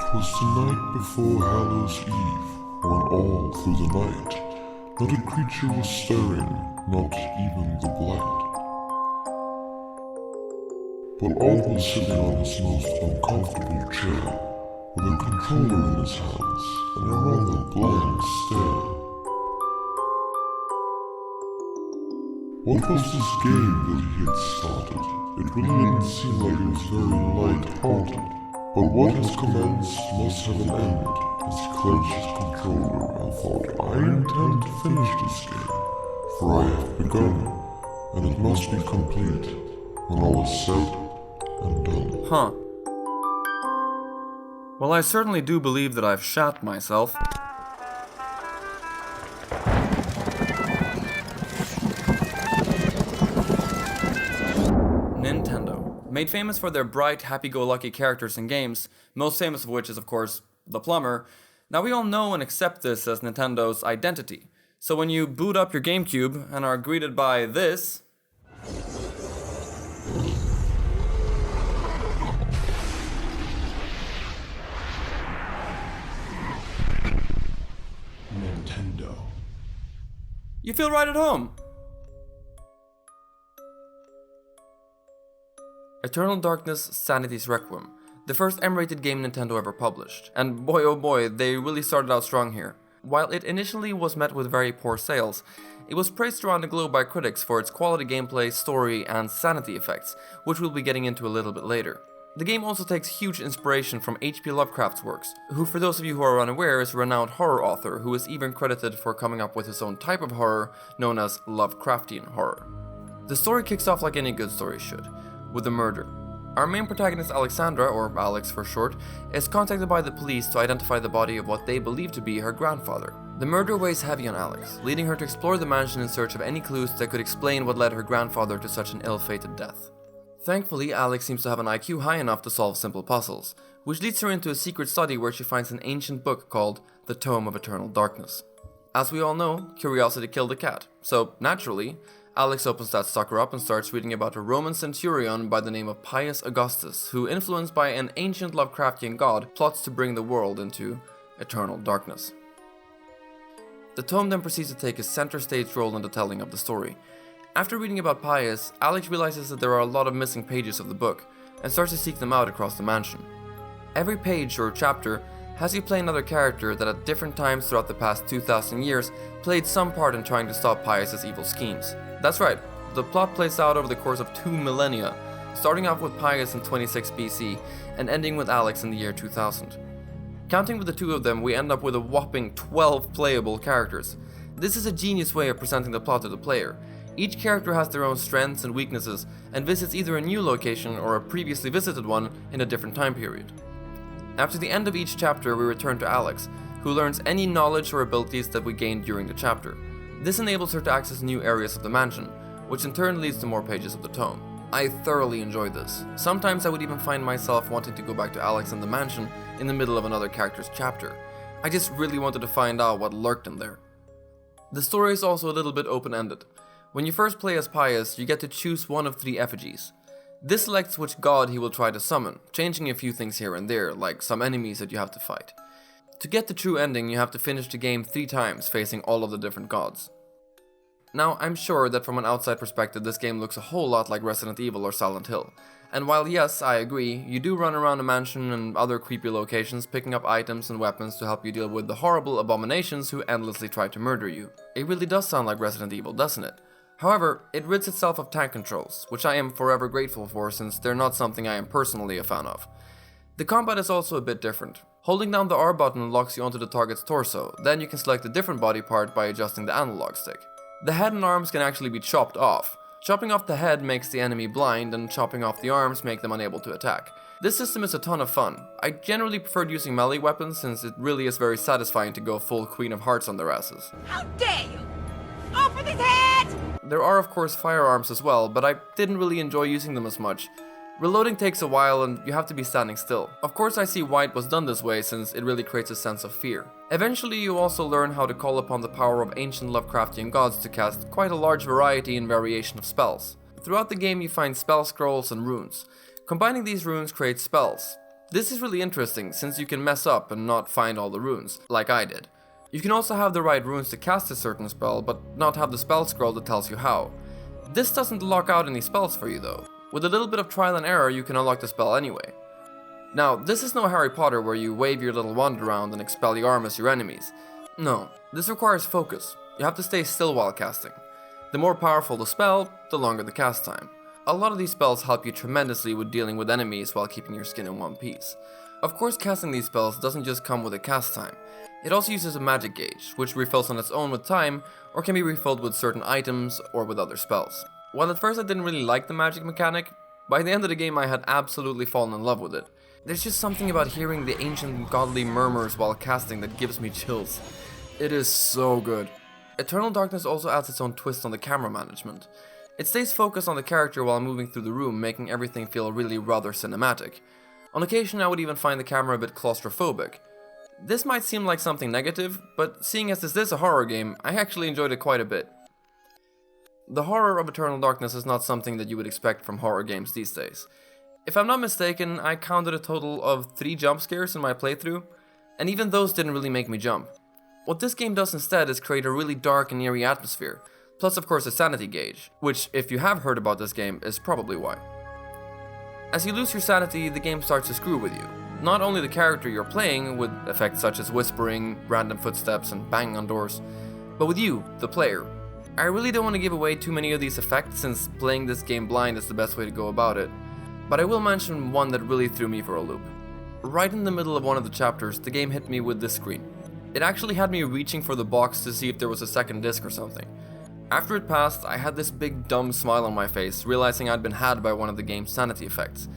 'Twas the night before Hallows Eve, when all through the night, not a creature was stirring, not even the blight. But all was sitting on his most uncomfortable chair, with a controller in his hands and a rather blank stare. What was this game that he had started? It really didn't seem like it was very light-hearted. But what has commenced must have an end, as he clenched his controller and thought, I intend to finish this game, for I have begun, and it must be complete, when all is said and done. Huh. Well, I certainly do believe that I've shat myself. Nintendo. Made famous for their bright, happy-go-lucky characters in games, most famous of which is, of course, the plumber. Now we all know and accept this as Nintendo's identity. So when you boot up your GameCube and are greeted by this... Nintendo. you feel right at home. Eternal Darkness Sanity's Requiem, the first M-rated game Nintendo ever published, and boy oh boy, they really started out strong here. While it initially was met with very poor sales, it was praised around the globe by critics for its quality gameplay, story, and sanity effects, which we'll be getting into a little bit later. The game also takes huge inspiration from H.P. Lovecraft's works, who, for those of you who are unaware, is a renowned horror author who is even credited for coming up with his own type of horror known as Lovecraftian horror. The story kicks off like any good story should, with a murder. Our main protagonist Alexandra, or Alex for short, is contacted by the police to identify the body of what they believe to be her grandfather. The murder weighs heavy on Alex, leading her to explore the mansion in search of any clues that could explain what led her grandfather to such an ill-fated death. Thankfully, Alex seems to have an IQ high enough to solve simple puzzles, which leads her into a secret study where she finds an ancient book called The Tome of Eternal Darkness. As we all know, curiosity killed the cat, so naturally, Alex opens that sucker up and starts reading about a Roman centurion by the name of Pius Augustus, who, influenced by an ancient Lovecraftian god, plots to bring the world into eternal darkness. The tome then proceeds to take a center stage role in the telling of the story. After reading about Pius, Alex realizes that there are a lot of missing pages of the book, and starts to seek them out across the mansion. Every page or chapter has you play another character that at different times throughout the past 2,000 years played some part in trying to stop Pius's evil schemes. That's right, the plot plays out over the course of 2 millennia, starting off with Pius in 26 BC and ending with Alex in the year 2000. Counting with the two of them, we end up with a whopping 12 playable characters. This is a genius way of presenting the plot to the player. Each character has their own strengths and weaknesses and visits either a new location or a previously visited one in a different time period. After the end of each chapter, we return to Alex, who learns any knowledge or abilities that we gained during the chapter. This enables her to access new areas of the mansion, which in turn leads to more pages of the tome. I thoroughly enjoyed this. Sometimes I would even find myself wanting to go back to Alex and the mansion in the middle of another character's chapter. I just really wanted to find out what lurked in there. The story is also a little bit open-ended. When you first play as Pius, you get to choose one of 3 effigies. This selects which god he will try to summon, changing a few things here and there, like some enemies that you have to fight. To get the true ending, you have to finish the game 3 times, facing all of the different gods. Now, I'm sure that from an outside perspective, this game looks a whole lot like Resident Evil or Silent Hill. And while yes, I agree, you do run around a mansion and other creepy locations picking up items and weapons to help you deal with the horrible abominations who endlessly try to murder you. It really does sound like Resident Evil, doesn't it? However, it rids itself of tank controls, which I am forever grateful for since they're not something I am personally a fan of. The combat is also a bit different. Holding down the R button locks you onto the target's torso, then you can select a different body part by adjusting the analog stick. The head and arms can actually be chopped off. Chopping off the head makes the enemy blind, and chopping off the arms make them unable to attack. This system is a ton of fun. I generally preferred using melee weapons since it really is very satisfying to go full Queen of Hearts on their asses. How dare you! Open his head! There are of course firearms as well, but I didn't really enjoy using them as much. Reloading takes a while and you have to be standing still. Of course I see why it was done this way since it really creates a sense of fear. Eventually you also learn how to call upon the power of ancient Lovecraftian gods to cast quite a large variety and variation of spells. Throughout the game you find spell scrolls and runes. Combining these runes creates spells. This is really interesting since you can mess up and not find all the runes, like I did. You can also have the right runes to cast a certain spell, but not have the spell scroll that tells you how. This doesn't lock out any spells for you though. With a little bit of trial and error, you can unlock the spell anyway. Now, this is no Harry Potter where you wave your little wand around and expel your arm as your enemies. No, this requires focus. You have to stay still while casting. The more powerful the spell, the longer the cast time. A lot of these spells help you tremendously with dealing with enemies while keeping your skin in one piece. Of course, casting these spells doesn't just come with a cast time. It also uses a magic gauge, which refills on its own with time, or can be refilled with certain items or with other spells. While at first I didn't really like the magic mechanic, by the end of the game I had absolutely fallen in love with it. There's just something about hearing the ancient godly murmurs while casting that gives me chills. It is so good. Eternal Darkness also adds its own twist on the camera management. It stays focused on the character while moving through the room, making everything feel really rather cinematic. On occasion I would even find the camera a bit claustrophobic. This might seem like something negative, but seeing as this is a horror game, I actually enjoyed it quite a bit. The horror of Eternal Darkness is not something that you would expect from horror games these days. If I'm not mistaken, I counted a total of 3 jump scares in my playthrough, and even those didn't really make me jump. What this game does instead is create a really dark and eerie atmosphere, plus of course a sanity gauge, which if you have heard about this game is probably why. As you lose your sanity, the game starts to screw with you. Not only the character you're playing, with effects such as whispering, random footsteps and banging on doors, but with you, the player. I really don't want to give away too many of these effects since playing this game blind is the best way to go about it, but I will mention one that really threw me for a loop. Right in the middle of one of the chapters, the game hit me with this screen. It actually had me reaching for the box to see if there was a second disc or something. After it passed, I had this big dumb smile on my face, realizing I'd been had by one of the game's sanity effects.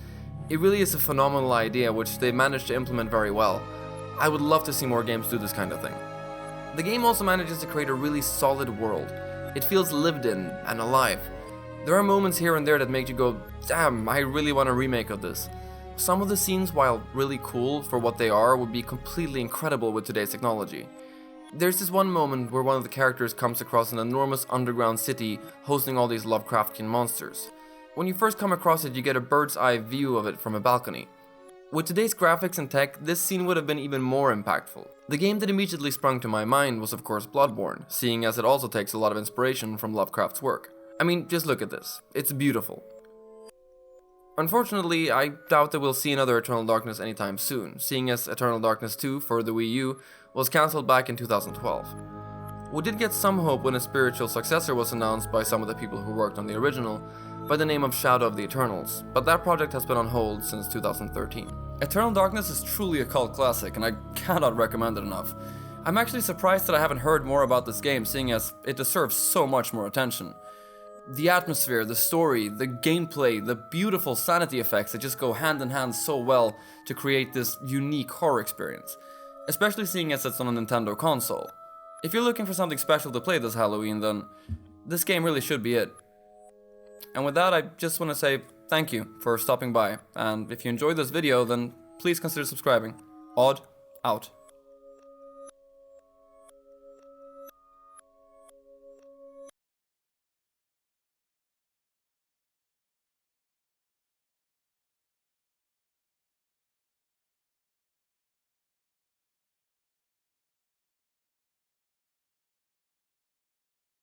It really is a phenomenal idea which they managed to implement very well. I would love to see more games do this kind of thing. The game also manages to create a really solid world. It feels lived in and alive. There are moments here and there that make you go, damn, I really want a remake of this. Some of the scenes, while really cool for what they are, would be completely incredible with today's technology. There's this one moment where one of the characters comes across an enormous underground city hosting all these Lovecraftian monsters. When you first come across it, you get a bird's eye view of it from a balcony. With today's graphics and tech, this scene would have been even more impactful. The game that immediately sprung to my mind was of course Bloodborne, seeing as it also takes a lot of inspiration from Lovecraft's work. I mean, just look at this. It's beautiful. Unfortunately, I doubt that we'll see another Eternal Darkness anytime soon, seeing as Eternal Darkness 2 for the Wii U was cancelled back in 2012. We did get some hope when a spiritual successor was announced by some of the people who worked on the original, by the name of Shadow of the Eternals, but that project has been on hold since 2013. Eternal Darkness is truly a cult classic, and I cannot recommend it enough. I'm actually surprised that I haven't heard more about this game, seeing as it deserves so much more attention. The atmosphere, the story, the gameplay, the beautiful sanity effects that just go hand in hand so well to create this unique horror experience, especially seeing as it's on a Nintendo console. If you're looking for something special to play this Halloween, then this game really should be it. And with that, I just want to say thank you for stopping by, and if you enjoyed this video, then please consider subscribing. Odd, out.